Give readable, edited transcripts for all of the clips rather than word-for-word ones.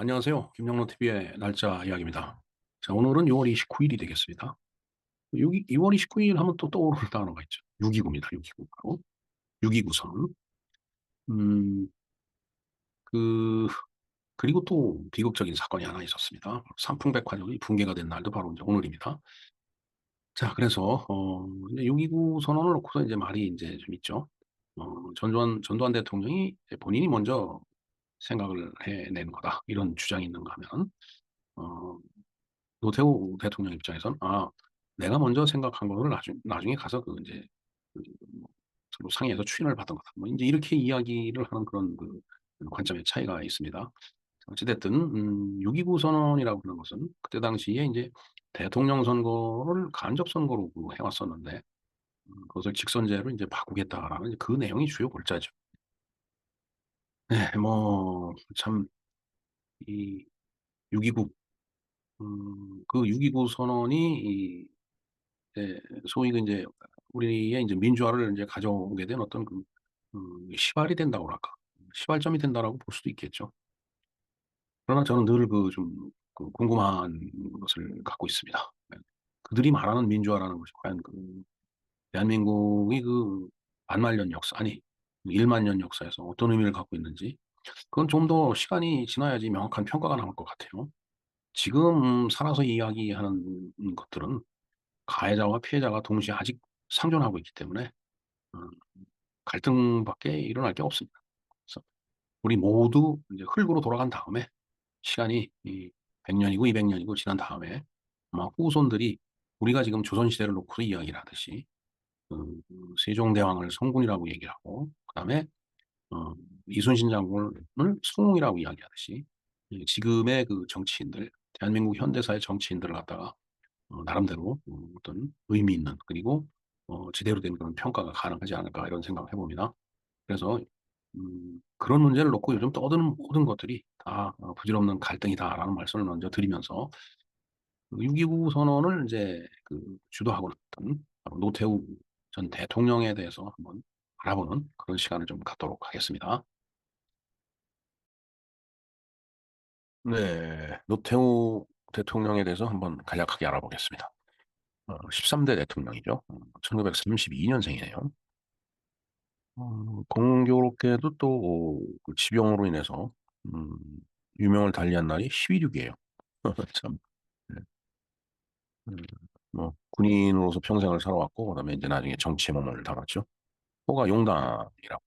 안녕하세요. 김영로 TV의 날짜 이야기입니다. 자, 오늘은 6월 29일이 되겠습니다. 6월 29일 하면 또 떠오르는 단어가 있죠. 6.29입니다. 6.29. 바로 6.29 선언. 음, 그, 그리고 또 비극적인 사건이 하나 있었습니다. 삼풍백화점이 붕괴가 된 날도 바로 이제 오늘입니다. 자, 그래서, 이제 6.29 선언을 놓고서 이제 말이 이제 좀 있죠. 전두환 대통령이 이제 본인이 먼저 생각을 해낸 거다. 이런 주장이 있는가 하면, 어, 노태우 대통령 입장에선 내가 먼저 생각한 거를 나중에 가서 그 이제 뭐 서로 상의해서 추인을 받은 거다. 뭐 이제 이렇게 이야기를 하는 그런 그 관점의 차이가 있습니다. 어찌됐든 6.29 선언이라고 하는 것은 그때 당시에 이제 대통령 선거를 간접 선거로 그 해왔었는데 그것을 직선제로 이제 바꾸겠다라는 그 내용이 주요 골자죠. 네, 뭐 참 이 6.29 그 6.29 선언이 소위 그 이제 우리의 이제 민주화를 이제 가져오게 된 어떤 시발이 된다고 할까. 시발점이 된다라고 볼 수도 있겠죠. 그러나 저는 늘 궁금한 것을 갖고 있습니다. 네. 그들이 말하는 민주화라는 것이 과연 대한민국이 반만년 역사, 아니, 1만 년 역사에서 어떤 의미를 갖고 있는지, 그건 좀 더 시간이 지나야지 명확한 평가가 나올 것 같아요. 지금 살아서 이야기하는 것들은 가해자와 피해자가 동시에 아직 상존하고 있기 때문에 어, 갈등밖에 일어날 게 없습니다. 그래서 우리 모두 이제 흙으로 돌아간 다음에 시간이 100년이고 200년이고 지난 다음에 아마 후손들이 우리가 지금 조선시대를 놓고서 이야기를 하듯이 세종대왕을 성군이라고 얘기를 하고 그다음에 어, 이순신 장군을 성웅이라고 이야기하듯이 지금의 그 정치인들 대한민국 현대사의 정치인들을 갖다가 나름대로 어떤 의미 있는 그리고 제대로 된 그런 평가가 가능하지 않을까 이런 생각을 해봅니다. 그래서 그런 문제를 놓고 요즘 떠드는 모든 것들이 다 부질없는 갈등이다라는 말씀을 먼저 드리면서 6.29 선언을 이제 주도하고 있던 바로 노태우 전 대통령에 대해서 한번 알아보는 그런 시간을 좀 갖도록 하겠습니다. 네, 노태우 대통령에 대해서 한번 간략하게 알아보겠습니다. 13대 대통령이죠. 1932년생이네요. 공교롭게도 또그 지병으로 인해서 음, 유명을 달리한 날이 12.6이에요. 참, 네. 음, 뭐 군인으로서 평생을 살아왔고 그다음에 이제 나중에 정치에 몸을 담았죠. 호가 용단이라고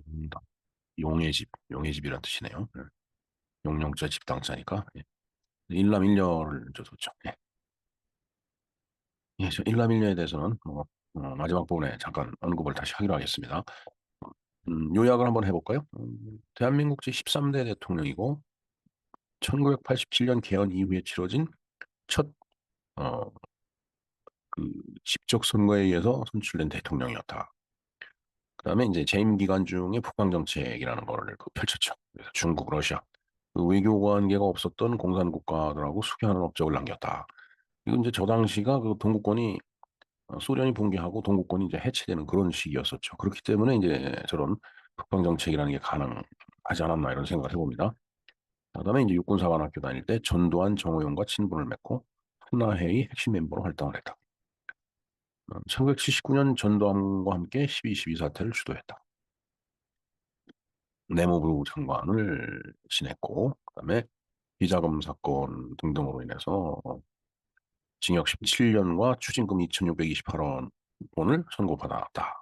용단, 용의 집이란 뜻이네요. 네. 용용자 집당자니까 예. 일남일녀를 줬죠. 예. 예, 저 일남일녀에 대해서는 마지막 부분에 잠깐 언급을 다시 하기로 하겠습니다. 요약을 한번 해볼까요? 대한민국 제13대 대통령이고 1987년 개헌 이후에 치러진 첫 어, 직접 선거에 의해서 선출된 대통령이었다. 그다음에 이제 재임 기간 중에 북방 정책이라는 거를 펼쳤죠. 그래서 중국, 러시아 외교 관계가 없었던 공산 국가들하고 수교하는 업적을 남겼다. 이건 이제 저 당시가 동구권이 소련이 붕괴하고 동구권이 이제 해체되는 그런 시기였었죠. 그렇기 때문에 이제 저런 북방 정책이라는 게 가능하지 않았나 이런 생각을 해봅니다. 그다음에 이제 육군사관학교 다닐 때 전두환, 정호용과 친분을 맺고 한나회의 핵심 멤버로 활동을 했다. 1979년 전두환과 함께 12.12 사태를 주도했다. 내무부 장관을 지냈고, 그다음에 비자금 사건 등등으로 인해서 징역 17년과 추징금 2,628원을 선고받았다.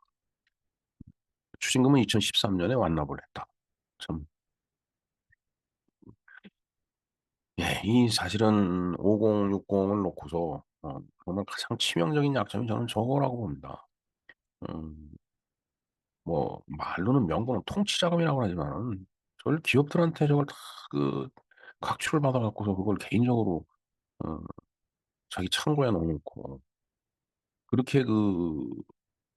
추징금은 2013년에 완납을 했다. 참, 예, 이 사실은 5060을 놓고서 정말 가장 치명적인 약점이 저는 저거라고 봅니다. 음, 뭐 말로는 명분은 통치자금이라고 하지만 저걸 기업들한테 저걸 다 각출을 받아갖고서 그걸 개인적으로 어, 자기 창고에 넣어놓고 그렇게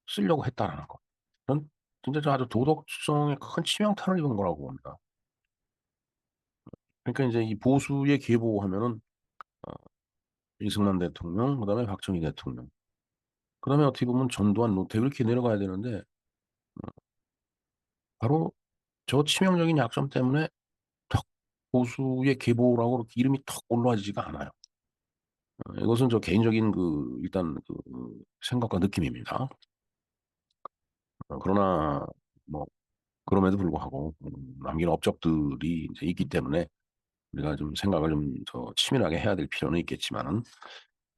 쓰려고 했다라는 거. 전 진짜 저 아주 도덕성에 큰 치명타를 입은 거라고 봅니다. 그러니까 이제 이 보수의 계보하면은 어, 이승만 대통령, 그다음에 박정희 대통령, 그다음에 어떻게 보면 전두환, 노태우 이렇게 내려가야 되는데 바로 저 치명적인 약점 때문에 턱 보수의 계보라고 그렇게 이름이 턱 올라지지가 않아요. 이것은 저 개인적인 일단 생각과 느낌입니다. 그러나 뭐 그럼에도 불구하고 남긴 업적들이 이제 있기 때문에 우리가 좀 생각을 좀 더 치밀하게 해야 될 필요는 있겠지만은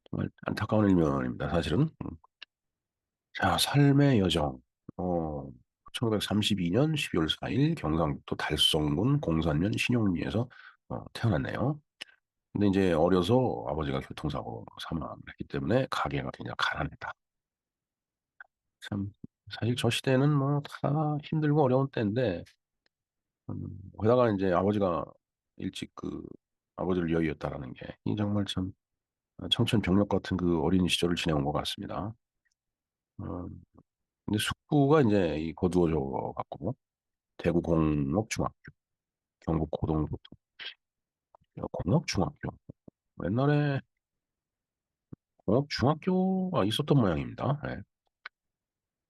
정말 안타까운 일면입니다. 사실은. 자, 삶의 여정. 어, 1932년 12월 4일 경상북도 달성군 공산면 신용리에서 태어났네요. 근데 이제 어려서 아버지가 교통사고로 사망을 했기 때문에 가게가 굉장히 가난했다. 참, 사실 저 시대는 뭐 다 힘들고 어려운 때인데, 게다가 이제 아버지가 일찍 아버지를 여의었다라는 게, 이 정말 참 청천벽력 같은 어린 시절을 지내온 것 같습니다. 어, 근데 숙부가 이제 이 거두어져 갖고, 대구 공업중학교, 경북 고등부터 공업중학교. 옛날에 공업중학교가 있었던 모양입니다. 예.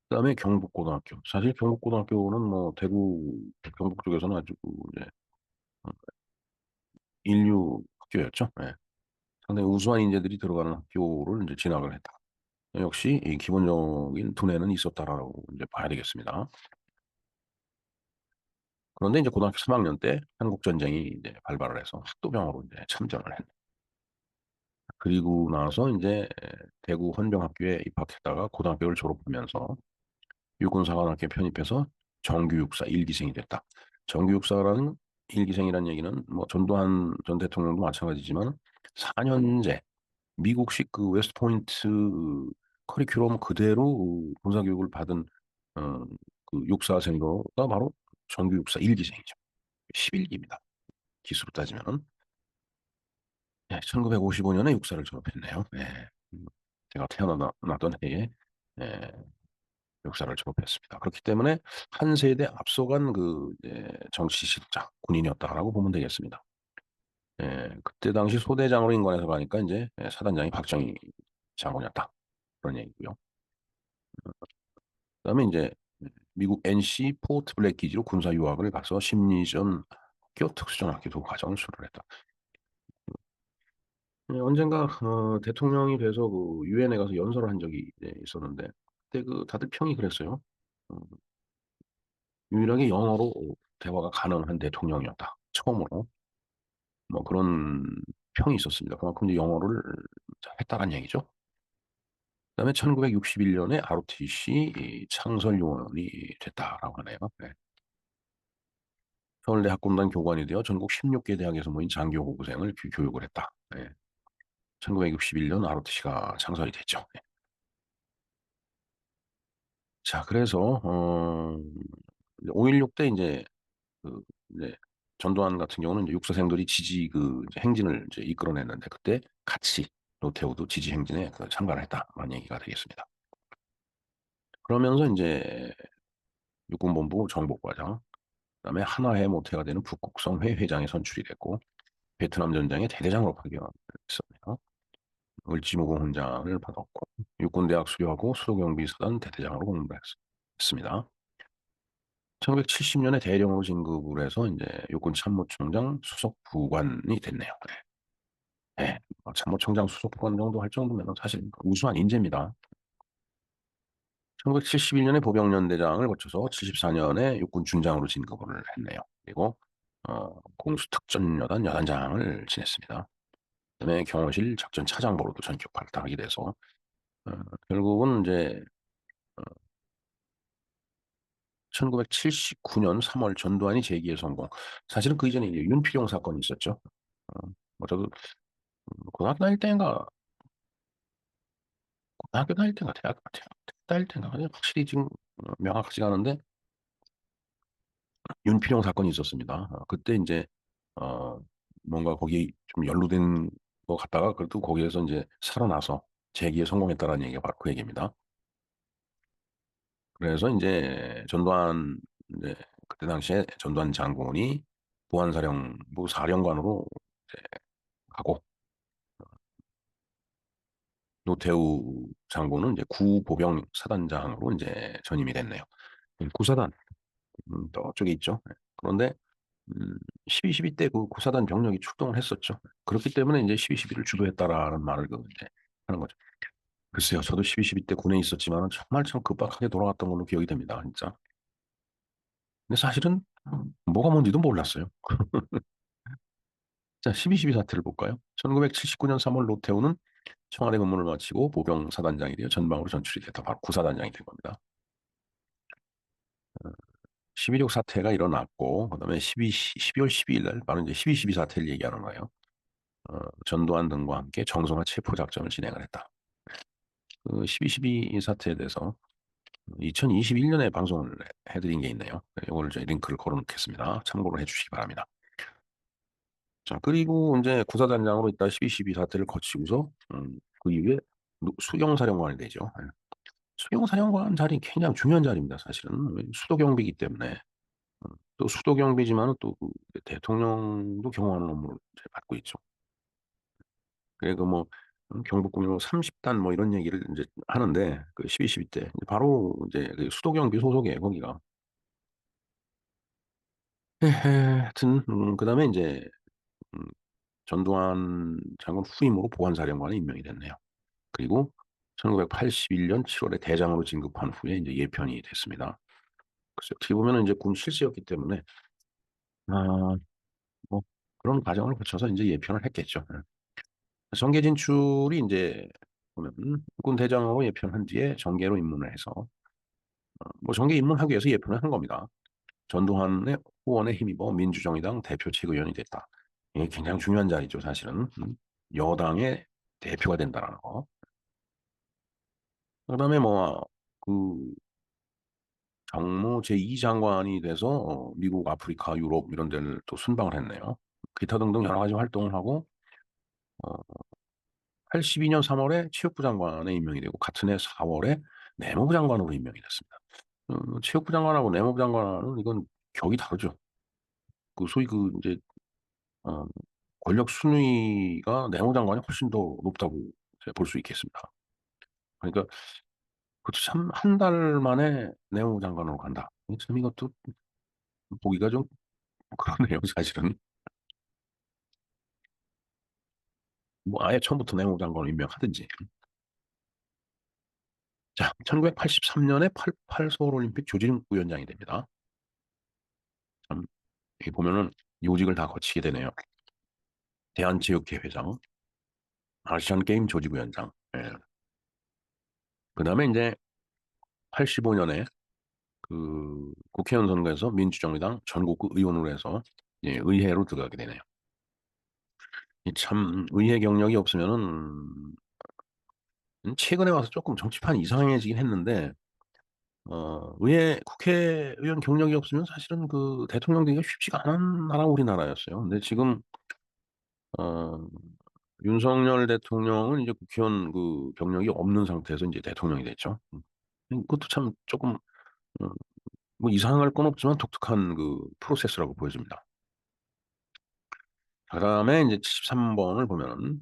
그다음에 경북고등학교. 사실 경북고등학교는 뭐 대구 경북 쪽에서는 아주 이제 어, 인류 학교였죠. 예. 상당히 우수한 인재들이 들어가는 학교를 이제 진학을 했다. 역시 이 기본적인 두뇌는 있었다라고 이제 봐야 되겠습니다. 그런데 이제 고등학교 3학년 때 한국 전쟁이 이제 발발을 해서 학도병으로 이제 참전을 했. 그리고 나서 이제 대구 헌병학교에 입학했다가 고등학교를 졸업하면서 육군사관학교에 편입해서 정규육사 1기생이 됐다. 정규육사라는 1기생이라는 얘기는 뭐 전두환 전 대통령도 마찬가지지만 4년제 미국식 웨스트포인트 커리큘럼 그대로 군사교육을 받은 어, 육사 생도가 바로 정규육사 1기생이죠. 11기입니다. 기수로 따지면은. 네, 1955년에 육사를 졸업했네요. 네. 제가 태어났던 해에 네, 육사를 졸업했습니다. 그렇기 때문에 한 세대 앞서간 정치 지도자 군인이었다라고 보면 되겠습니다. 예, 그때 당시 소대장으로 임관해서 가니까 이제 사단장이 박정희 장군이었다. 그런 얘기고요. 그다음에 이제 미국 NC 포트 블랙 기지로 군사 유학을 가서 심리전 학교, 특수전 학교 두 과정을 수료를 했다. 언젠가 대통령이 돼서 유엔에 가서 연설을 한 적이 있었는데 그때 다들 평이 그랬어요. 어, 유일하게 영어로 대화가 가능한 대통령이었다. 처음으로 뭐 그런 평이 있었습니다. 그만큼 이제 영어를 했다는 얘기죠. 그다음에 1961년에 ROTC 창설 요원이 됐다라고 하네요. 네. 서울대 학군단 교관이 되어 전국 16개 대학에서 모인 장교 호구생을 교육을 했다. 네. 1961년 ROTC가 창설이 됐죠. 네. 자, 그래서 5.16 때 이제 전두환 같은 경우는 이제 육사생들이 지지 이제 행진을 이제 이끌어냈는데 그때 같이 노태우도 지지 행진에 참가를 했다라는 얘기가 되겠습니다. 그러면서 이제 육군본부 정보과장, 그다음에 한화해 모태가 되는 북극성회 회장이 선출이 됐고 베트남 전쟁의 대대장으로 파견했습니다. 을지무공 훈장을 받았고 육군대학 수료하고 수도경비사단 대대장으로 공부를 했습니다. 1970년에 대령으로 진급을 해서 이제 육군참모총장 수석부관이 됐네요. 네. 네. 참모총장 수석부관 정도 할 정도면 사실 우수한 인재입니다. 1971년에 보병연대장을 거쳐서 74년에 육군준장으로 진급을 했네요. 그리고 공수특전여단 여단장을 지냈습니다. 그다음에 경호실 작전차장으로도 전격 발탁하게 돼서 어, 결국은 이제 1979년 3월 전두환이 재기에 성공. 사실은 그 이전에 이제 윤필용 사건이 있었죠. 어, 뭐 저도 고등학교 다닐 때인가, 고등학교 다닐 때인가, 대학 다닐 때인가, 확실히 지금 명확하지가 않은데 윤필용 사건이 있었습니다. 그때 이제 어, 뭔가 거기 좀 연루된 것 같다가 그래도 거기에서 이제 살아나서 재기에 성공했다라는 얘기가 바로 그 얘기입니다. 그래서 이제 전두환 이제 그때 당시에 전두환 장군이 보안사령부 사령관으로 이제 가고 노태우 장군은 이제 구보병 사단장으로 이제 전임이 됐네요. 구사단 저쪽에 있죠. 네. 그런데 음, 12.12 때 그 구사단 병력이 출동을 했었죠. 그렇기 때문에 이제 12.12를 주도했다라는 말을 그 이제 하는 거죠. 글쎄요, 저도 12.12 때 군에 있었지만 정말 참 급박하게 돌아갔던 걸로 기억이 됩니다, 진짜. 근데 사실은 뭐가 뭔지도 몰랐어요. 자, 12.12 사태를 볼까요? 1979년 3월 노태우는 청와대 근무를 마치고 보병 사단장이 되어 전방으로 전출이 됐다. 바로 구사단장이 된 겁니다. 12.6 사태가 일어났고, 그다음에 12월 12일 날 바로 이제 12.12 사태를 얘기하는 거예요. 전두환 등과 함께 정성화 체포 작전을 진행을 했다. 그 12.12 사태에 대해서 2021년에 방송을 해드린 게 있네요. 이걸 이제 링크를 걸어놓겠습니다. 참고를 해주시기 바랍니다. 자, 그리고 이제 구사단장으로 있다 12.12 사태를 거치고서 그 이후에 수경사령관이 되죠. 예. 수경사령관 자리 굉장히 중요한 자리입니다. 사실은 수도경비이기 때문에 또 수도경비지만은 또그 대통령도 경호하는 업무를 이제 맡고 있죠. 그래 그뭐 경북군요 30단 뭐 이런 얘기를 이제 하는데 그 12.12 때 바로 이제 그 수도경비 소속이에요 거기가. 하여튼 그다음에 이제 음, 전두환 장군 후임으로 보안사령관에 임명이 됐네요. 그리고 1981년 7월에 대장으로 진급한 후에 이제 예편이 됐습니다. 그래서 어떻게 보면 이제 군 실세였기 때문에 아, 뭐 그런 과정을 거쳐서 이제 예편을 했겠죠. 예. 정계 진출이 이제 보면 군 대장으로 예편한 뒤에 정계로 입문을 해서 뭐 정계 입문하기 위해서 예편을 한 겁니다. 전두환의 후원에 힘입어 민주정의당 대표측 의원이 됐다. 이게 굉장히 중요한 자리죠, 사실은. 여당의 대표가 된다라는 거. 그다음에 뭐 그 정무 제2장관이 돼서 미국, 아프리카, 유럽 이런 데를 또 순방을 했네요. 기타 등등 여러 가지 활동을 하고 82년 3월에 체육부 장관에 임명이 되고 같은 해 4월에 내무부 장관으로 임명이 됐습니다. 체육부 장관하고 내무부 장관은 이건 격이 다르죠. 그 소위 그 이제 어, 권력 순위가 내무 장관이 훨씬 더 높다고 볼 수 있겠습니다. 그러니까 그것도 참 한 달 만에 내무 장관으로 간다. 참 이것도 보기가 좀 그러네요, 사실은. 뭐 아예 처음부터 내무 장관을 임명하든지. 자, 1983년에 88 서울올림픽 조직위원장이 됩니다. 참, 여기 보면은 요직을 다 거치게 되네요. 대한체육회 회장, 아시안게임 조직위원장. 예. 그 다음에 이제 85년에 그 국회의원 선거에서 민주정의당 전국구 의원으로 해서 예, 의회로 들어가게 되네요. 참 의회 경력이 없으면은 최근에 와서 조금 정치판이 이상해지긴 했는데 의회 국회의원 경력이 없으면 사실은 그 대통령 되기가 쉽지가 않은 나라 우리나라였어요. 근데 지금 어, 윤석열 대통령은 이제 국회의원 그 경력이 없는 상태에서 이제 대통령이 됐죠. 그것도 참 조금 어, 뭐 이상할 건 없지만 독특한 그 프로세스라고 보여집니다. 그다음에 이제 73번을 보면은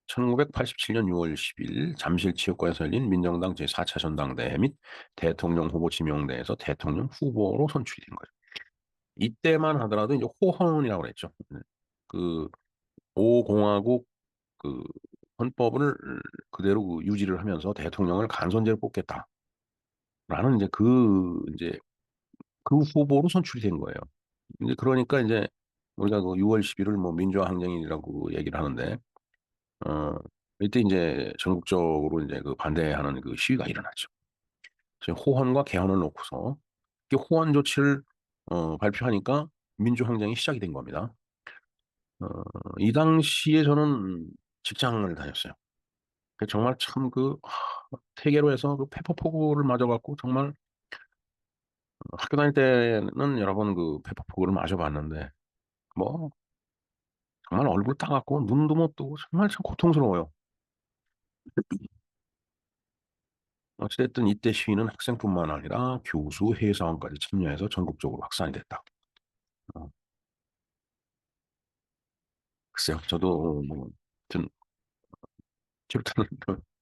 1987년 6월 10일 잠실체육관에서 열린 민정당 제4차 전당대회 및 대통령 후보 지명대에서 대통령 후보로 선출이 된 거죠. 이때만 하더라도 이제 호헌이라고 그랬죠. 그 5공화국 그 헌법을 그대로 그 유지를 하면서 대통령을 간선제로 뽑겠다라는 이제 그 후보로 선출이 된 거예요. 이제 그러니까 이제 우리가 그 6월 10일을 뭐 민주화 항쟁이라고 얘기를 하는데 어 이때 이제 전국적으로 이제 그 반대하는 그 시위가 일어났죠. 그래서 호헌과 개헌을 놓고서 이 호헌 조치를 발표하니까 민주항쟁이 시작이 된 겁니다. 어, 이 당시에 저는 직장을 다녔어요. 정말 참 그 세계로해서 그 페퍼포구를 맞아갖고 정말 학교 다닐 때는 여러 번 그 페퍼포구를 맞아봤는데 뭐 정말 얼굴 따갑고 눈도 못 뜨고 정말 참 고통스러워요. 어찌됐든 이때 시위는 학생뿐만 아니라 교수, 회사원까지 참여해서 전국적으로 확산이 됐다. 어, 글쎄요, 저도 뭐, 하여튼, 튜터는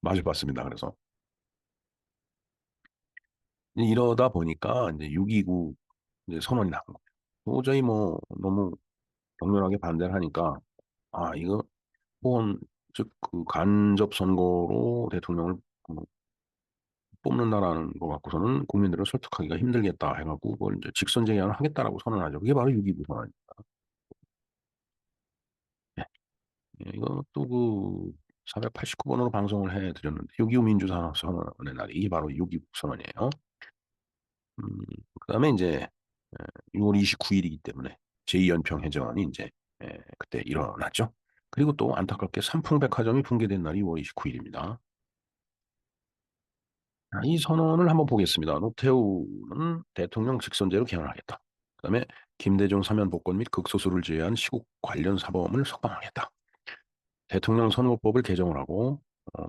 맞아봤습니다. 그래서 이러다 보니까 이제 6.29 이제 선언이 나온 거예요. 도저히 뭐 너무 격렬하게 반대를 하니까 이거 후원 즉 그 간접 선거로 대통령을 뽑는다라는 거 갖고서는 국민들을 설득하기가 힘들겠다 해갖고 그걸 이제 직선 제안을 하겠다라고 선언하죠. 그게 바로 6.29 선언입니다. 예. 예, 이것도 그 489번으로 방송을 해드렸는데 6.25 민주선언의 날이 이게 바로 6.29 선언이에요. 음, 그다음에 이제 6월 29일이기 때문에 제2연평 해전이 이제 그때 일어났죠. 그리고 또 안타깝게 삼풍백화점이 붕괴된 날이 6월 29일입니다. 이 선언을 한번 보겠습니다. 노태우는 대통령 직선제로 개헌하겠다. 그다음에 김대중 사면 복권 및 극소수를 제외한 시국 관련 사범을 석방하겠다. 대통령 선거법을 개정을 하고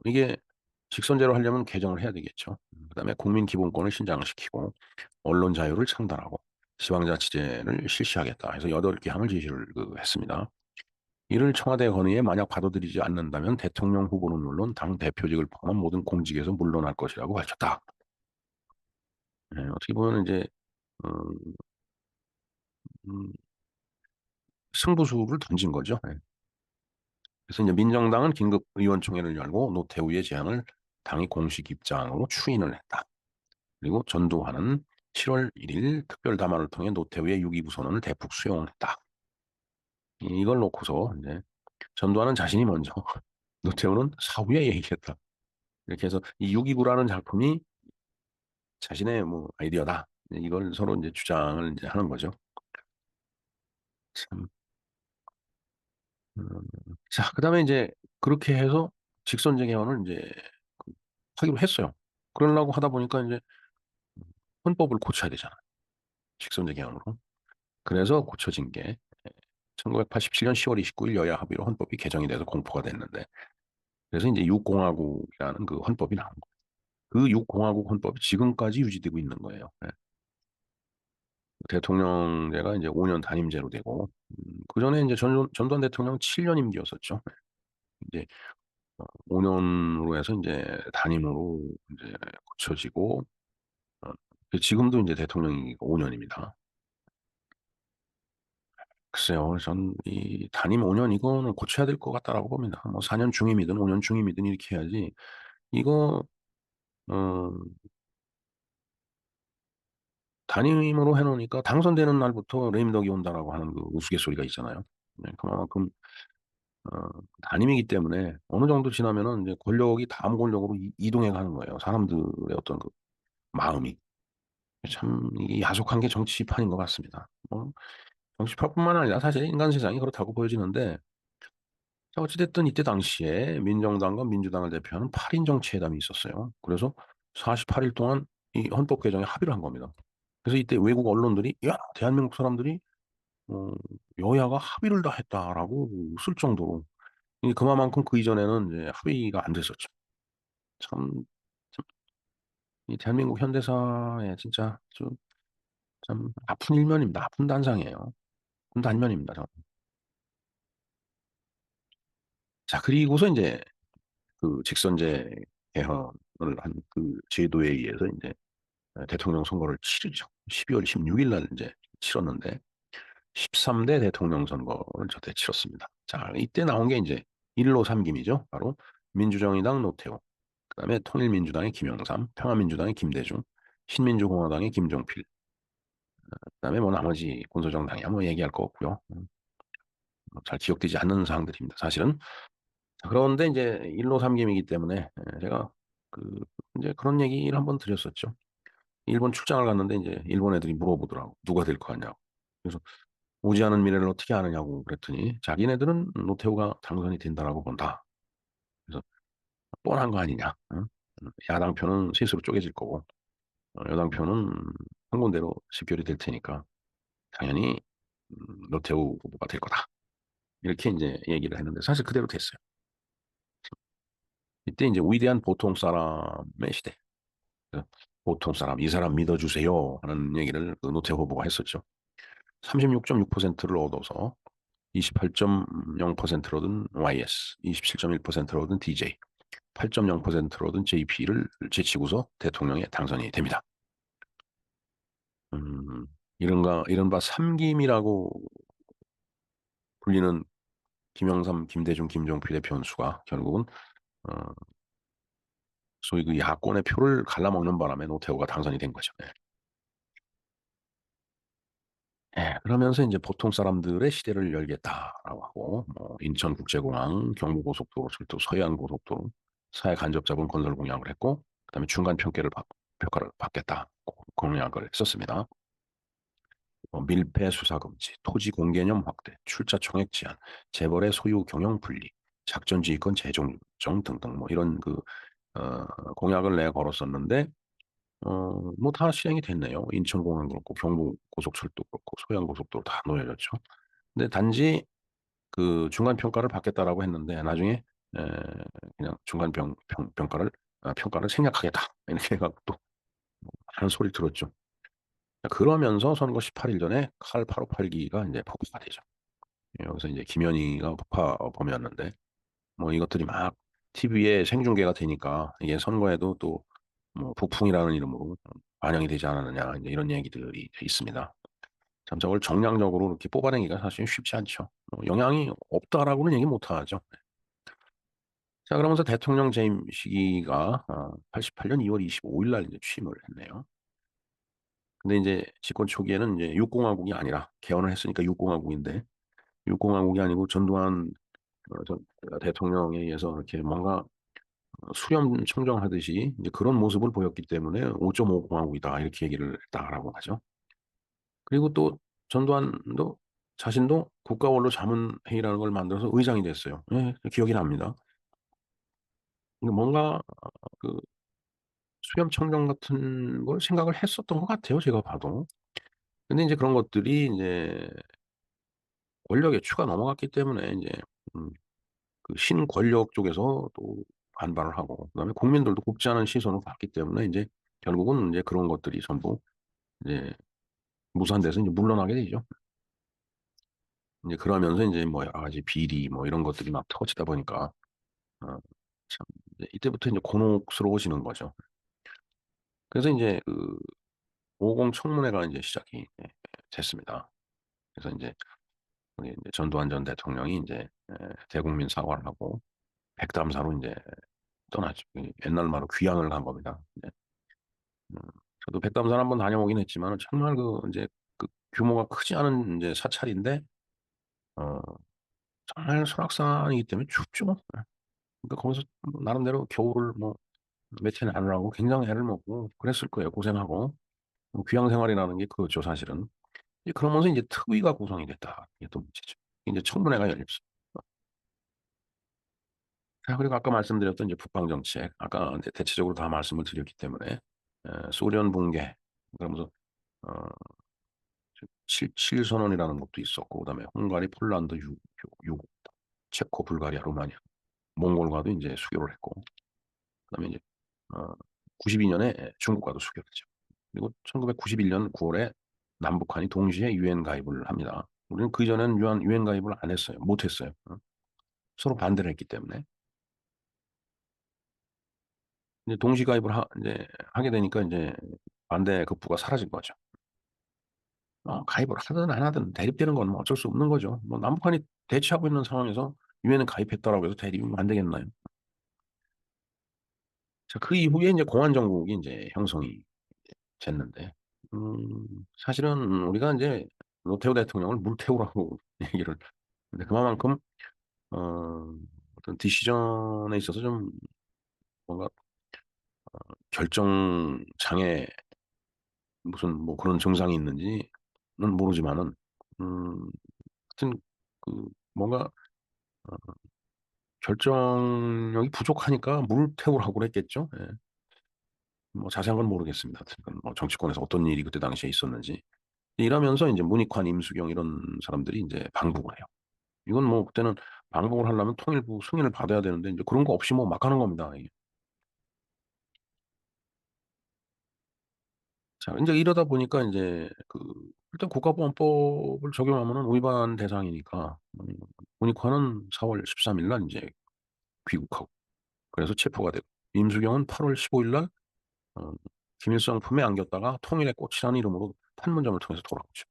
이게 직선제로 하려면 개정을 해야 되겠죠. 그다음에 국민 기본권을 신장시키고 언론 자유를 창달하고 지방자치제를 실시하겠다 해서 8개 항을 제시를 했습니다. 이를 청와대 건의에 만약 받아들이지 않는다면 대통령 후보는 물론 당 대표직을 포함한 모든 공직에서 물러날 것이라고 밝혔다. 어떻게 보면 이제 음, 음, 승부수를 던진 거죠. 그래서 이제 민정당은 긴급 의원총회를 열고 노태우의 제안을 당이 공식 입장으로 추인을 했다. 그리고 전두환은 7월 1일 특별 담화를 통해 노태우의 6.29 선언을 대폭 수용을 했다. 이걸 놓고서 이제 전두환은 자신이 먼저, 노태우는 사후에 얘기했다. 이렇게 해서 이 6.29라는 작품이 자신의 뭐 아이디어다. 이걸 서로 이제 주장을 이제 하는 거죠. 참. 음, 자, 그다음에 이제 그렇게 해서 직선제 개헌을 이제 그 하기로 했어요. 그러려고 하다 보니까 이제 헌법을 고쳐야 되잖아. 직선제 개헌으로. 그래서 고쳐진 게 1987년 10월 29일 여야 합의로 헌법이 개정이 돼서 공포가 됐는데 그래서 이제 육공화국이라는 그 헌법이 나온 거예요. 그 육공화국 헌법이 지금까지 유지되고 있는 거예요. 예. 대통령제가 이제 5년 단임제로 되고 그 전에 이제 전두환 대통령 7년 임기였었죠. 이제 5년으로 해서 이제 단임으로 이제 고쳐지고 지금도 이제 대통령이 5년입니다. 글쎄요, 전 이 단임 5년 이거는 고쳐야 될 것 같다라고 봅니다. 뭐 4년 중임이든 5년 중임이든 이렇게 해야지. 이거 어, 단임으로 해놓으니까 당선되는 날부터 레임덕이 온다라고 하는 그 우스갯소리가 있잖아요. 네, 그만큼 어, 단임이기 때문에 어느 정도 지나면은 이제 권력이 다음 권력으로 이동해 가는 거예요. 사람들의 어떤 그 마음이 참 이게 야속한 게 정치판인 것 같습니다. 정치판뿐만 아니라 사실 인간 세상이 그렇다고 보여지는데 자, 어찌됐든 이때 당시에 민정당과 민주당을 대표하는 8인 정치회담이 있었어요. 그래서 48일 동안 이 헌법 개정에 합의를 한 겁니다. 그래서 이때 외국 언론들이 야, 대한민국 사람들이 어, 여야가 합의를 다 했다라고 쓸 정도로 그만큼 그 이전에는 이제 합의가 안 됐었죠. 참, 참, 이 대한민국 현대사에 진짜 참 아픈 일면입니다. 아픈 단상이에요. 아픈 단면입니다. 자, 그리고서 이제 그 직선제 개헌을 한 그 제도에 의해서 이제 대통령 선거를 치르죠. 12월 16일 날 이제 치렀는데 13대 대통령 선거를 저때 치렀습니다. 자, 이때 나온 게 이제 1로 3김이죠. 바로 민주정의당 노태우, 그다음에 통일민주당의 김영삼, 평화민주당의 김대중, 신민주공화당의 김종필, 그다음에 뭐 나머지 군소정당이야 뭐 얘기할 거 없고요. 뭐잘 기억되지 않는 사항들입니다. 사실은. 자, 그런데 이제 1로 3김이기 때문에 제가 그 이제 그런 얘기를 한번 드렸었죠. 일본 출장을 갔는데 이제 일본 애들이 물어보더라고. 누가 될 거 같냐고. 그래서 오지 않은 미래를 어떻게 아느냐고 그랬더니 자기네들은 노태우가 당선이 된다라고 본다. 그래서 뻔한 거 아니냐. 응? 야당 표는 셋으로 쪼개질 거고 여당 표는 한 군데로 집결이 될 테니까 당연히 노태우 후보가 될 거다. 이렇게 이제 얘기를 했는데 사실 그대로 됐어요. 이때 이제 위대한 보통 사람의 시대. 보통 사람, 이 사람 믿어주세요 하는 얘기를 그 노태우 후보가 했었죠. 36.6%를 얻어서 28.0%를 얻은 YS, 27.1%를 얻은 DJ, 8.0%를 얻은 JP를 제치고서 대통령에 당선이 됩니다. 음, 이른바 삼김이라고 불리는 김영삼, 김대중, 김종필의 변수가 결국은 어, 소위 그 야권의 표를 갈라먹는 바람에 노태우가 당선이 된 거죠. 네. 예, 그러면서 이제 보통 사람들의 시대를 열겠다라고 하고, 뭐 인천국제공항, 경부고속도로 철도, 서해안고속도로, 사회 간접자본 건설 공약을 했고, 그다음에 중간 평가를 받겠다 공약을 했었습니다. 밀폐 수사 금지, 토지 공개념 확대, 출자 총액 제한, 재벌의 소유 경영 분리, 작전지휘권 재정정 등등 뭐 이런 공약을 내 걸었었는데 뭐 다 시행이 됐네요. 인천공항 그렇고 경부고속철도 그렇고 소양고속도로 다 놓여졌죠. 근데 단지 그 중간 평가를 받겠다라고 했는데 나중에 에, 그냥 중간 평가를 생략하겠다 이렇게 해갖고 또 하는 소리 들었죠. 그러면서 선거 18일 전에 칼 8582기가 이제 폭파가 되죠. 여기서 이제 김현희가 폭파범이었는데 뭐 이것들이 막 TV에 생중계가 되니까 이게 선거에도 또 뭐 북풍이라는 이름으로 반영이 되지 않았느냐 이제 이런 얘기들이 있습니다. 참 저걸 정량적으로 이렇게 뽑아내기가 사실 쉽지 않죠. 영향이 없다라고는 얘기 못하죠. 자, 그러면서 대통령 재임 시기가 88년 2월 25일 날 이제 취임을 했네요. 근데 이제 집권 초기에는 이제 육공화국이 아니라 개헌을 했으니까 육공화국인데 육공화국이 아니고 전두환 전 대통령에 의해서 이렇게 뭔가 수렴 청정하듯이 이제 그런 모습을 보였기 때문에 5.5 공화국이다 이렇게 얘기를 했다라고 하죠. 그리고 또 전두환도 자신도 국가원로 자문회의라는 걸 만들어서 의장이 됐어요. 예, 기억이 납니다. 뭔가 그 수렴 청정 같은 걸 생각을 했었던 것 같아요. 제가 봐도. 근데 이제 그런 것들이 이제 권력의 추가 넘어갔기 때문에 이제 음, 그 신권력 쪽에서 또 반발을 하고 그다음에 국민들도 곱지 않은 시선을 봤기 때문에 이제 결국은 이제 그런 것들이 전부 이제 무산돼서 이제 물러나게 되죠. 이제 그러면서 이제 뭐 여러 가지 비리 뭐 이런 것들이 막 터지다 보니까 어, 참 이제 이때부터 이제 곤혹스러워지는 거죠. 그래서 이제 그 오공 청문회가 이제 시작이 됐습니다. 그래서 이제 우리 이제 전두환 전 대통령이 이제 대국민 사과를 하고 백담사로 이제 떠나죠. 옛날 말로 귀향을 한 겁니다. 네. 음, 저도 백담산 한번 다녀오긴 했지만 정말 그 이제 그 규모가 크지 않은 이제 사찰인데 어, 정말 설악산이기 때문에 춥죠. 네. 그러니까 거기서 뭐 나름대로 겨울을 뭐 며칠 하느라고 굉장히 애를 먹고 그랬을 거예요. 고생하고 귀향 생활이라는 게 그거죠, 사실은. 이제 그러면서 이제 특위가 구성이 됐다. 이게 또 문제죠. 이제 청문회가 열렸어. 자, 그리고 아까 말씀드렸던 이제 북방 정책, 아까 이제 대체적으로 다 말씀을 드렸기 때문에 소련 붕괴, 그러면서 어, 7선언이라는 것도 있었고, 그다음에 헝가리, 폴란드, 유고, 체코, 불가리아, 루마니아, 몽골과도 이제 수교를 했고, 그다음에 이제 92년에 중국과도 수교했죠. 그리고 1991년 9월에 남북한이 동시에 유엔 가입을 합니다. 우리는 그 전에는 유엔 가입을 안 했어요. 못 했어요. 서로 반대를 했기 때문에. 이제 동시 가입을 이제 하게 되니까 이제 반대 급부가 사라진 거죠. 가입을 하든 안 하든 대립되는 건 뭐 어쩔 수 없는 거죠. 뭐 남북한이 대치하고 있는 상황에서 유엔에 가입했다라고 해서 대립이면 안 되겠나요? 자, 그 이후에 이제 공안 정국이 이제 형성이 됐는데, 사실은 우리가 이제 노태우 대통령을 물태우라고 얘기를, 근데 그만큼, 어떤 디시전에 있어서 좀 뭔가 결정 장애 무슨 뭐 그런 증상이 있는지는 모르지만은, 하여튼 그 뭔가 어, 결정력이 부족하니까 물태우라고 그랬겠죠. 예. 뭐 자세한 건 모르겠습니다. 하여튼 뭐 정치권에서 어떤 일이 그때 당시에 있었는지. 이러면서 이제 문익환, 임수경 이런 사람들이 이제 방북을 해요. 이건 뭐 그때는 방북을 하려면 통일부 승인을 받아야 되는데 이제 그런 거 없이 뭐 막 하는 겁니다. 이게. 자, 이제 이러다 보니까 이제 일단 국가보안법을 적용하면은 위반 대상이니까 문익환은 4월 13일 날 이제 귀국하고 그래서 체포가 되고 임수경은 8월 15일 날 어, 김일성 품에 안겼다가 통일의 꽃이라는 이름으로 판문점을 통해서 돌아오죠.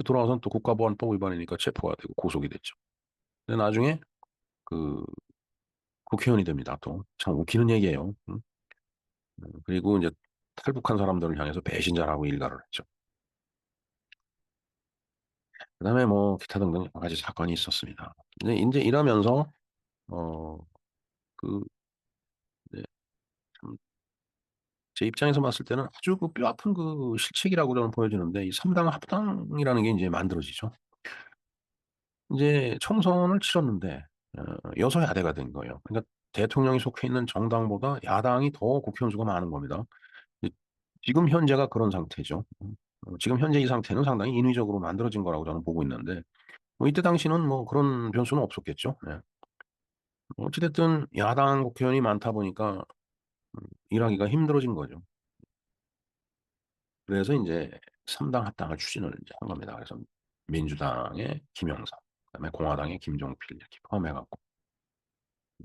돌아와서는 또 국가보안법 위반이니까 체포가 되고 고속이 됐죠. 근데 나중에 그 국회의원이 됩니다. 또 참 웃기는 얘기예요. 응? 그리고 이제 탈북한 사람들을 향해서 배신자라고 일갈을 했죠. 그다음에 뭐 기타 등등 여러 가지 사건이 있었습니다. 근데 이제 이러면서 어 그 네, 참 제 입장에서 봤을 때는 아주 그 뼈아픈 그 실책이라고 저는 보여지는데 이 3당 합당이라는 게 이제 만들어지죠. 이제 총선을 치렀는데 여소야대가 된 거예요. 그러니까 대통령이 속해 있는 정당보다 야당이 더 국회의원 수가 많은 겁니다. 이 지금 현재가 그런 상태죠. 지금 현재 이 상태는 상당히 인위적으로 만들어진 거라고 저는 보고 있는데 뭐 이때 당시는 뭐 그런 변수는 없었겠죠. 예. 어찌 됐든 야당 국회의원이 많다 보니까 일하기가 힘들어진 거죠. 그래서 인제 3당 합당을 추진을 인제 한 겁니다. 그래서 민주당의 김영삼, 그다음에 공화당의 김종필 이렇게 포함해 갖고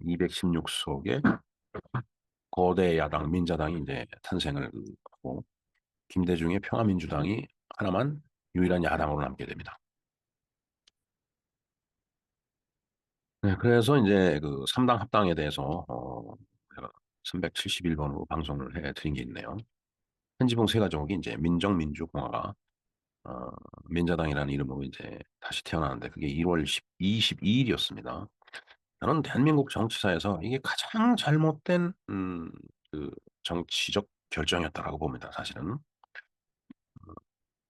216 석의 거대 야당 민자당이 인제 탄생을 하고 김대중의 평화민주당이 하나만 유일한 야당으로 남게 됩니다. 네, 그래서 인제 그 3당 합당에 대해서 제가 371 번으로 방송을 해 드린 게 있네요. 편지봉 세 가족이 인제 민정민주공화가 어 민자당이라는 이름으로 인제 다시 태어나는데 그게 1월 22 일이었습니다. 저는 대한민국 정치사에서 이게 가장 잘못된 그 정치적 결정이었다라고 봅니다, 사실은.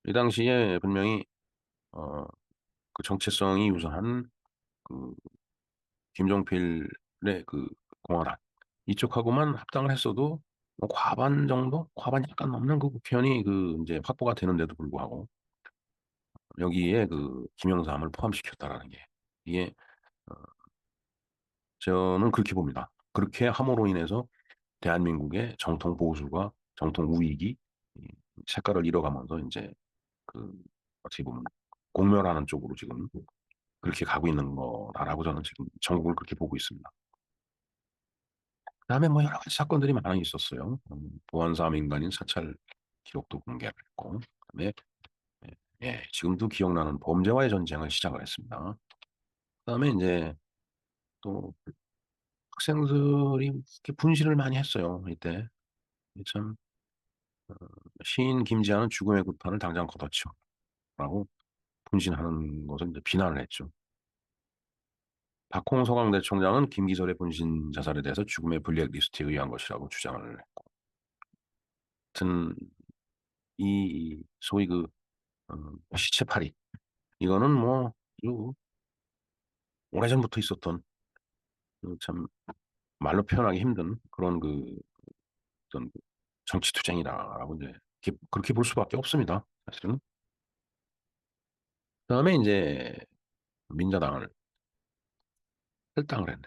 이 당시에 분명히 어 그 정체성이 유사한 그 김종필의 그 공화당 이쪽하고만 합당을 했어도 뭐 과반 정도, 과반 약간 넘는 그 국회의원이 그 인제 확보가 되는데도 불구하고 여기에 그 김영삼을 포함시켰다라는 게 이게 어 저는 그렇게 봅니다. 그렇게 함으로 인해서 대한민국의 정통 보수가 정통 우익이 이 색깔을 잃어가면서 인제 그 어떻게 보면 공멸하는 쪽으로 지금 그렇게 가고 있는 거다라고 저는 지금 전국을 그렇게 보고 있습니다. 그다음에 뭐 여러 가지 사건들이 많이 있었어요. 보안사업 민간인 사찰 기록도 공개를 했고 그다음에 지금도 기억나는 범죄와의 전쟁을 시작을 했습니다. 그다음에 인제 또 학생들이 이렇게 분실을 많이 했어요 이때. 이참 시인 김지한은 "죽음의 구판을 당장 걷어치워."라고 분신하는 것을 인제 비난을 했죠. 박홍 서강대 총장은 김기설의 분신 자살에 대해서 죽음의 블랙리스트에 의한 것이라고 주장을 했고 하여튼 이 소위 그 시체팔이 이거는 뭐 아주 오래전부터 있었던 그 참 말로 표현하기 힘든 그런 그 어떤 정치 투쟁이다라고 이제 그렇게 볼 수밖에 없습니다 사실은. 그다음에 인제 민자당을 탈당을 했네.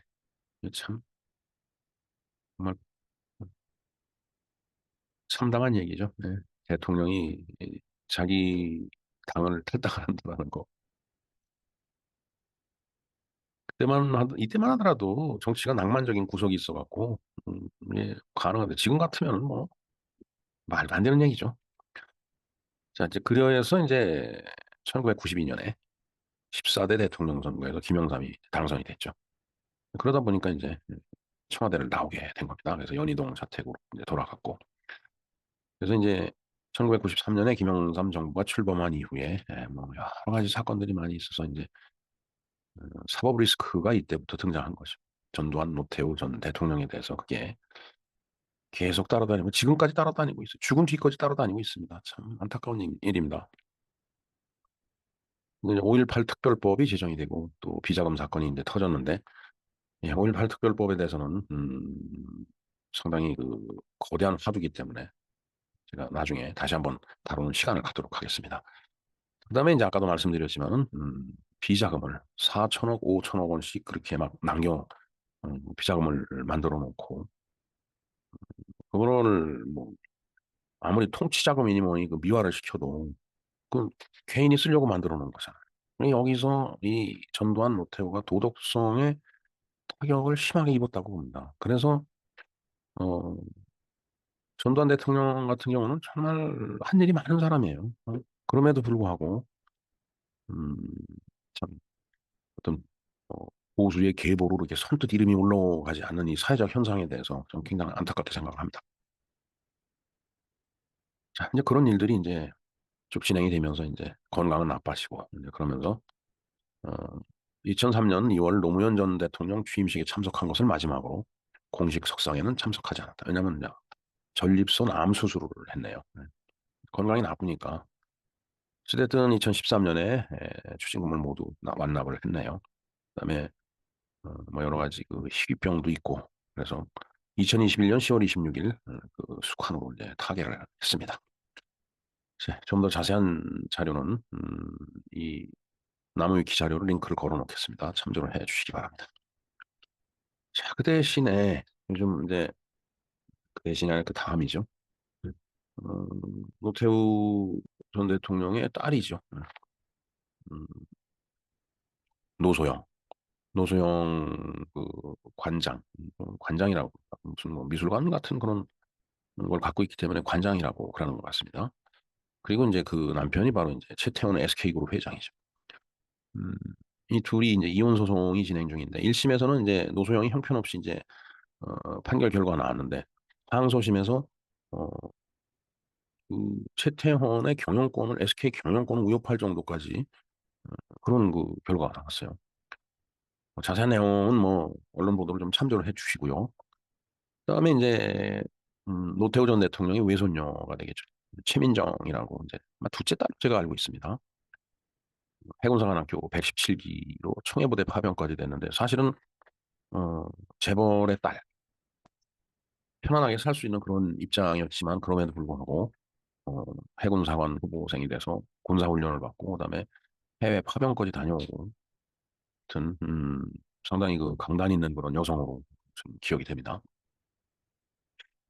이게 참 정말 참담한 얘기죠. 네. 대통령이 이 자기 당을 탈당을 한다는 거. 이때만 하더라도 정치가 낭만적인 구석이 있어 갖고 이게 가능한데 지금 같으면은 뭐 말도 안 되는 얘기죠. 자 이제 그래서 인제 1992 년에 14대 대통령 선거에서 김영삼이 당선이 됐죠. 그러다 보니까 인제 청와대를 나오게 된 겁니다. 그래서 연희동 자택으로 인제 돌아갔고 그래서 인제 1993 년에 김영삼 정부가 출범한 이후에 뭐 여러 가지 사건들이 많이 있어서 인제 사법 리스크가 이때부터 등장한 거죠. 전두환, 노태우 전 대통령에 대해서 그게 계속 따라다니고 지금까지 따라다니고 있어요. 죽음 뒤까지 따라다니고 있습니다. 참 안타까운 일입니다. 근데 5.18 특별법이 제정이 되고 또 비자금 사건이 인제 터졌는데 5.18 특별법에 대해서는 상당히 그 거대한 화두이기 때문에 제가 나중에 다시 한번 다루는 시간을 갖도록 하겠습니다. 그다음에 인제 아까도 말씀드렸지만은 비자금을 4천억, 5천억 원씩 그렇게 막 남겨 비자금을 만들어 놓고 그거를 뭐 아무리 통치 자금이니 뭐니 그 미화를 시켜도 그 개인이 쓰려고 만들어 놓은 거잖아요. 여기서 이 전두환, 노태우가 도덕성에 타격을 심하게 입었다고 봅니다. 그래서 어 전두환 대통령 같은 경우는 정말 한 일이 많은 사람이에요. 그럼에도 불구하고 음, 참 어떤 어, 보수의 계보로 이렇게 선뜻 이름이 올라가지 않는 이 사회적 현상에 대해서 좀 굉장히 안타깝게 생각을 합니다. 자, 이제 그런 일들이 이제 쭉 진행이 되면서 이제 건강은 나빠지고 이제 그러면서 어, 2003년 2월 노무현 전 대통령 취임식에 참석한 것을 마지막으로 공식 석상에는 참석하지 않았다. 왜냐하면 이제 전립선 암 수술을 했네요. 네. 건강이 나쁘니까. 어쨌든 2013년에 추징금을 모두 완납을 했네요. 그다음에 뭐 여러 가지 그 희귀병도 있고 그래서 2021년 10월 26일 그 숙환으로 이제 타계를 했습니다. 좀 더 자세한 자료는 이 나무위키 자료를 링크를 걸어 놓겠습니다. 참조를 해 주시기 바랍니다. 자, 그 대신에 요즘 이제 그 대신에 아니라 그 다음이죠. 어, 노태우 전 대통령의 딸이죠. 음, 노소영. 노소영 그 관장, 관장이라고 무슨 뭐 미술관 같은 그런 걸 갖고 있기 때문에 관장이라고 그러는 것 같습니다. 그리고 이제 그 남편이 바로 이제 최태원 SK그룹 회장이죠. 음, 이 둘이 이제 이혼 소송이 진행 중인데 1심에서는 이제 노소영이 형편없이 이제 판결 결과가 나왔는데 항소심에서 어, 그 최태원의 경영권을 SK 경영권을 위협할 정도까지 그런 그 결과가 나왔어요. 자세한 내용은 뭐 언론 보도를 좀 참조를 해주시고요. 그다음에 이제 노태우 전 대통령의 외손녀가 되겠죠. 최민정이라고 이제 아마 둘째 딸 제가 알고 있습니다. 해군사관학교 117기로 청해부대 파병까지 됐는데 사실은 어, 재벌의 딸 편안하게 살 수 있는 그런 입장이었지만 그럼에도 불구하고 어, 해군사관 후보생이 돼서 군사훈련을 받고 그다음에 해외 파병까지 다녀오고 하여튼 상당히 그 강단 있는 그런 여성으로 좀 기억이 됩니다.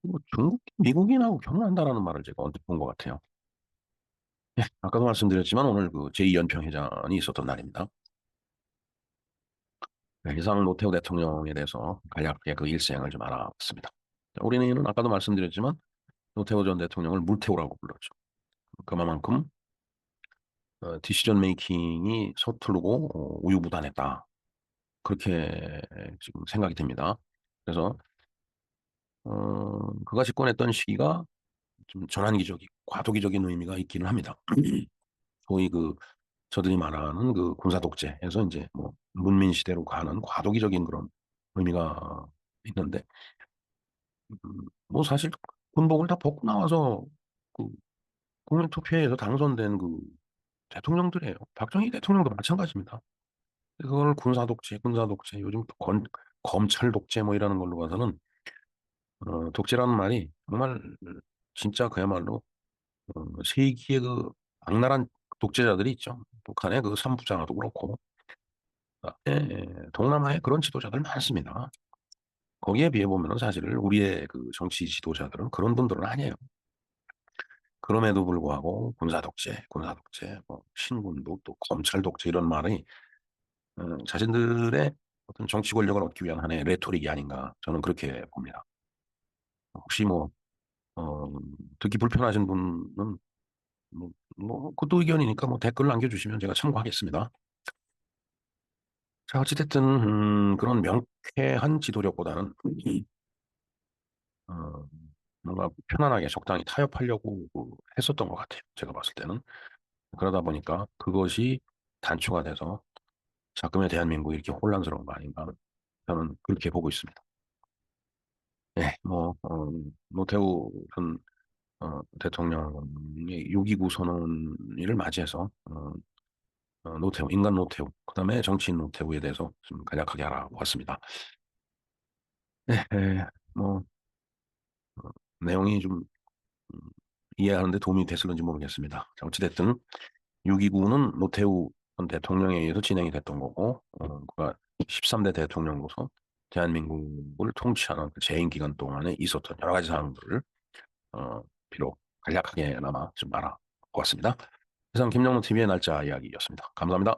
뭐 중국, 미국인하고 결혼한다라는 말을 제가 언뜻 본 것 같아요. 아까도 말씀드렸지만 오늘 그 제2연평해전이 있었던 날입니다. 네, 이상 노태우 대통령에 대해서 간략하게 그 일생을 좀 알아봤습니다. 우리는 아까도 말씀드렸지만 노태우 전 대통령을 물태우라고 불렀죠. 그만큼 디시전 메이킹이 서투르고 우유부단했다. 그렇게 지금 생각이 됩니다. 그래서 그가 집권했던 시기가 좀 전환기적이 과도기적인 의미가 있기는 합니다. 소위 그 저들이 말하는 그 군사 독재에서 이제 뭐 문민 시대로 가는 과도기적인 그런 의미가 있는데 뭐 사실 군복을 다 벗고 나와서 그 국민 투표에서 당선된 그 대통령들이에요. 박정희 대통령도 마찬가지입니다. 그걸 군사 독재, 군사 독재, 요즘 또 검찰 독재 뭐 이라는 걸로 봐서는 독재라는 말이 정말 진짜 그야말로 세기의 그 악랄한 독재자들이 있죠. 북한의 그 삼부장도 그렇고 동남아에 그런 지도자들 많습니다. 거기에 비해 보면 사실 우리의 그 정치 지도자들은 그런 분들은 아니에요. 그럼에도 불구하고 군사 독재, 군사 독재, 뭐 신군도 또 검찰 독재 이런 말이 자신들의 어떤 정치 권력을 얻기 위한 하나의 레토릭이 아닌가 저는 그렇게 봅니다. 혹시 뭐 어, 듣기 불편하신 분은 뭐, 그것도 의견이니까 뭐 댓글 남겨주시면 제가 참고하겠습니다. 자, 어찌됐든 그런 명쾌한 지도력보다는 어, 뭔가 편안하게 적당히 타협하려고 했었던 것 같아요. 제가 봤을 때는. 그러다 보니까 그것이 단초가 돼서 자금의 대한민국이 이렇게 혼란스러운 거 아닌가 저는 그렇게 보고 있습니다. 네, 뭐 노태우 전 대통령의 6.29 선언일을 맞이해서 노태우, 인간 노태우, 그다음에 정치인 노태우에 대해서 좀 간략하게 알아보았습니다. 네, 뭐 내용이 좀 음, 이해하는데 도움이 됐을는지 모르겠습니다. 자, 어찌됐든 6.29는 노태우 전 대통령에 의해서 진행이 됐던 거고, 그가 13대 대통령으로서 대한민국을 통치하는 그 재임 기간 동안에 있었던 여러 가지 사항들을 비록 간략하게나마 좀 알아보았습니다. 이상 김영문 TV의 날짜 이야기였습니다. 감사합니다.